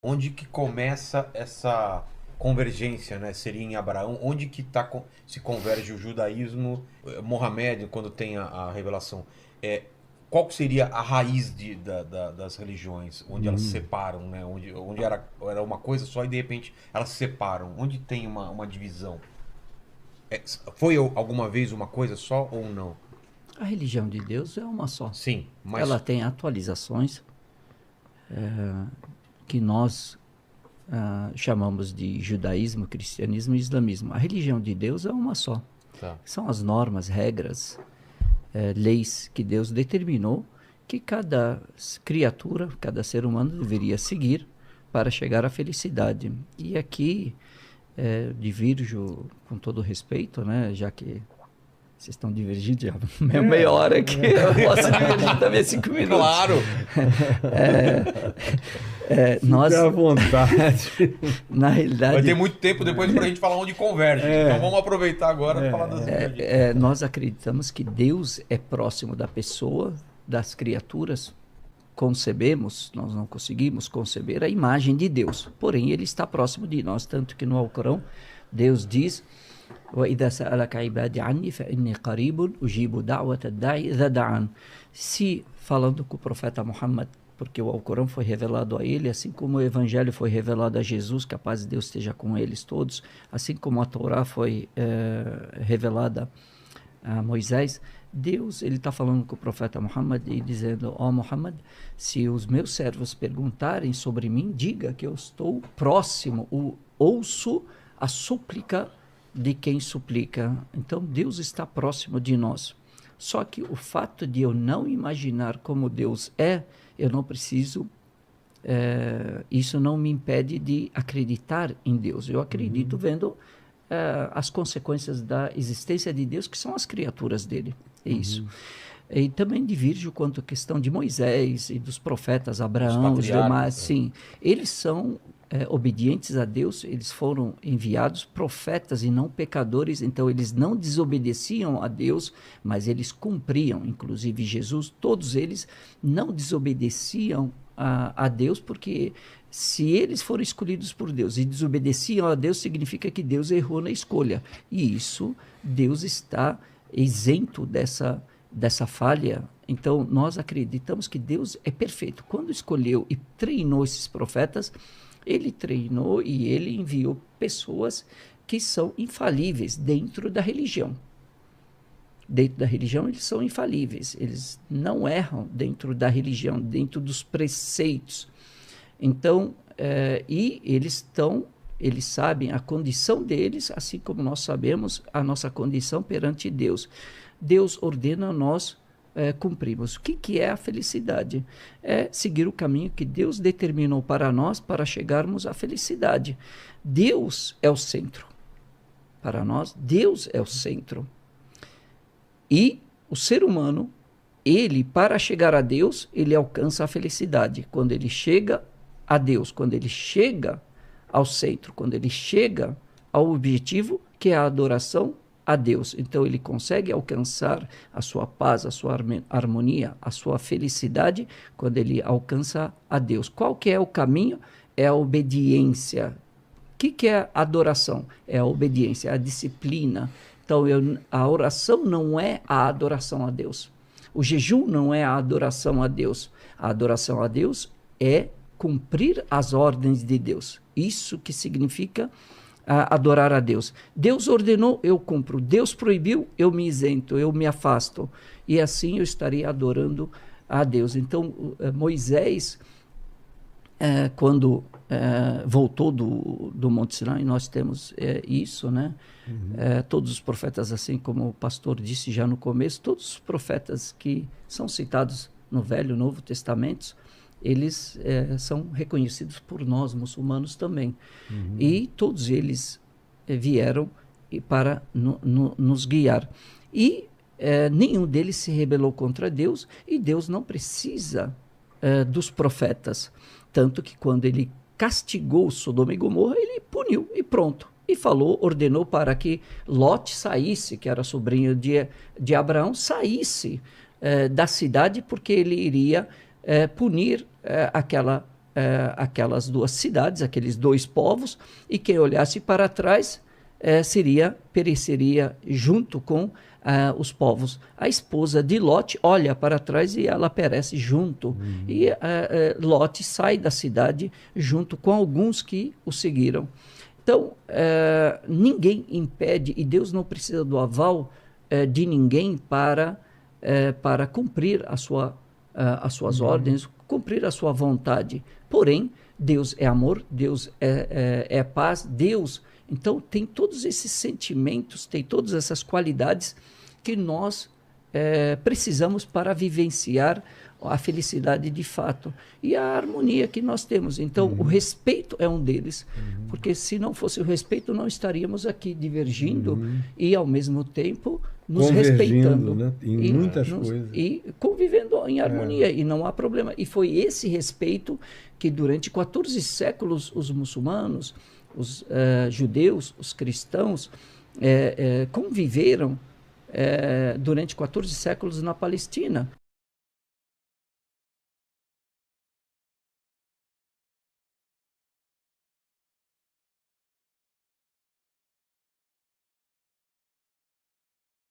Onde que começa essa convergência, né? Seria em Abraão. Onde que se converge o judaísmo, Mohamed, quando tem a revelação? É, qual que seria a raiz das religiões? Onde elas se Hum. separam, né? Onde era uma coisa só e de repente elas se separam. Onde tem uma divisão? Foi alguma vez uma coisa só ou não? A religião de Deus é uma só. Sim, Ela mas. tem atualizações que nós chamamos de judaísmo, cristianismo e islamismo. A religião de Deus é uma só. Tá. São as normas, regras, leis que Deus determinou que cada criatura, cada ser humano deveria seguir para chegar à felicidade. E aqui divirjo com todo respeito, né, já que vocês estão divergindo já meia hora aqui, eu posso divergir também 5 minutos. Claro! Nós, Fique à vontade. na Vai realidade, ter muito tempo depois pra gente falar onde converge. Então vamos aproveitar agora e falar das divergências. nós acreditamos que Deus é próximo da pessoa, das criaturas. Concebemos, nós não conseguimos conceber a imagem de Deus, porém Ele está próximo de nós, tanto que no Alcorão Deus diz: وَإِذَا سَأَلَكَ عِبَادِي عَنِّي فَإِنِّي قَرِيبٌ أُجِيبُ دَعْوَةَ الدَّاعِ إِذَا دَعَانِ. Se, falando com o profeta Muhammad, porque o Alcorão foi revelado a ele, assim como o Evangelho foi revelado a Jesus, que a paz de Deus esteja com eles todos, assim como a Torá foi revelada a Moisés, Deus ele está falando com o profeta Muhammad e dizendo: ó Muhammad, se os meus servos perguntarem sobre mim, diga que eu estou próximo, ouço a súplica de quem suplica. Então Deus está próximo de nós. Só que o fato de eu não imaginar como Deus é, eu não preciso, isso não me impede de acreditar em Deus. Eu acredito vendo as consequências da existência de Deus, que são as criaturas dele. É isso. E também divirjo quanto à questão de Moisés e dos profetas, Os Abraão, os demais. patriarcas. Sim, eles são obedientes a Deus, eles foram enviados profetas e não pecadores, então eles não desobedeciam a Deus, mas eles cumpriam, inclusive Jesus, todos eles não desobedeciam a Deus, porque se eles foram escolhidos por Deus e desobedeciam a Deus, significa que Deus errou na escolha. E isso, Deus está isento dessa falha. Então, nós acreditamos que Deus é perfeito. Quando escolheu e treinou esses profetas, ele treinou e ele enviou pessoas que são infalíveis dentro da religião. Dentro da religião, eles são infalíveis. Eles não erram dentro da religião, dentro dos preceitos. Então, e eles sabem a condição deles, assim como nós sabemos a nossa condição perante Deus. Deus ordena, nós cumprimos. O que é a felicidade? É seguir o caminho que Deus determinou para nós para chegarmos à felicidade. Deus é o centro. Para nós, Deus é o centro. E o ser humano, ele, para chegar a Deus, ele alcança a felicidade. Quando ele chega a Deus, quando ele chega ao centro, quando ele chega ao objetivo, que é a adoração a Deus. Então ele consegue alcançar a sua paz, a sua harmonia, a sua felicidade, quando ele alcança a Deus. Qual que é o caminho? É a obediência. O que é a adoração? É a obediência, é a disciplina. Então a oração não é a adoração a Deus. O jejum não é a adoração a Deus. A adoração a Deus é cumprir as ordens de Deus. Isso que significa adorar a Deus. Deus ordenou, eu cumpro. Deus proibiu, eu me isento, eu me afasto. E assim eu estaria adorando a Deus. Então, Moisés, quando voltou do Monte Sinai, nós temos isso, né? Todos os profetas, assim como o pastor disse já no começo, todos os profetas que são citados no Velho e Novo Testamento, eles são reconhecidos por nós, muçulmanos também. E todos eles vieram para nos guiar. E nenhum deles se rebelou contra Deus, e Deus não precisa dos profetas. Tanto que quando ele castigou Sodoma e Gomorra, ele puniu e pronto. E falou, ordenou para que Lot saísse, que era sobrinho de Abraão, saísse da cidade, porque ele iria punir aquela aquelas duas cidades, aqueles dois povos, e quem olhasse para trás pereceria junto com os povos. A esposa de Lot olha para trás e ela perece junto. E Lot sai da cidade junto com alguns que o seguiram. Então, ninguém impede, e Deus não precisa do aval de ninguém para cumprir as suas ordens, cumprir a sua vontade. Porém, Deus é amor, Deus é paz, Deus... Então, tem todos esses sentimentos, tem todas essas qualidades que nós precisamos para vivenciar a felicidade de fato. E a harmonia que nós temos. Então, o respeito é um deles. Porque se não fosse o respeito, não estaríamos aqui divergindo e, ao mesmo tempo, nos respeitando. Né? Em muitas coisas. E convivendo em harmonia. E não há problema. E foi esse respeito que, durante 14 séculos, os muçulmanos, os judeus, os cristãos, conviveram durante 14 séculos na Palestina.